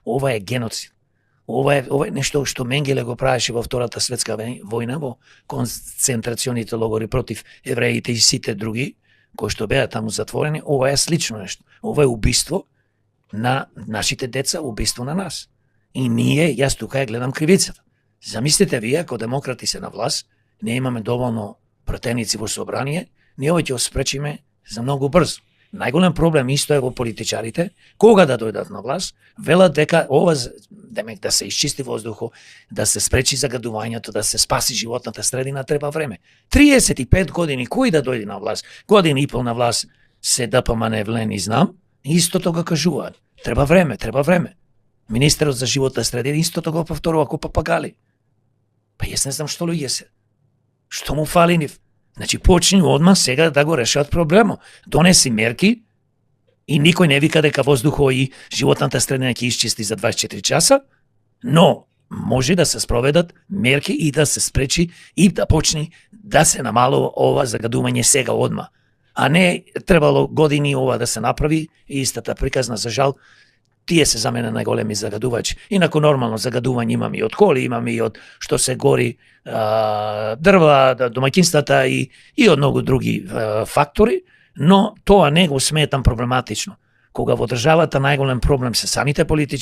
Ова е геноцид. Ова е нешто што Менгеле го правеше во Втората светска војна во концентрационите логори против евреите и сите други кои што беа таму затворени. Ова е слично нешто. Ова е убиство на нашите деца, убиство на нас. И ние, јас тука ја гледам кривицата. Замислите вие, ако демократи се на власт, не имаме доволно пратеници во собрание, ние ова ќе спречиме за многу брзо. Најголем проблем исто е во политичарите, кога да дојдат на власт, велат дека ова демек да се исчисти воздухот, да се спречи загадувањето, да се спаси животната средина, треба време. 35 години кој да дојде на власт, година и пол на власт се ДПМН влени знам, истото го кажуваат. Треба време, треба време. Министерот за животна средина истото го повторува како папагали. Па јас не знам што луѓе се. Што му фали нив? Значи почни одма сега да го решат проблемот. Донеси мерки и никој не вика дека воздухот и животната средина ќе исчисти за 24 часа, но може да се спроведат мерки и да се спречи и да почне да се намалува ова загадување сега одма. А не требало години ова да се направи и истата приказна за жал. Тие се за мене најголеми загадувачи. Инаку нормално загадување имаме и од коли, имаме и од што се гори дрва, домаќинствата и од многу други фактори, но тоа не го сметам проблематично. Кога во државата најголем проблем се самите политичари,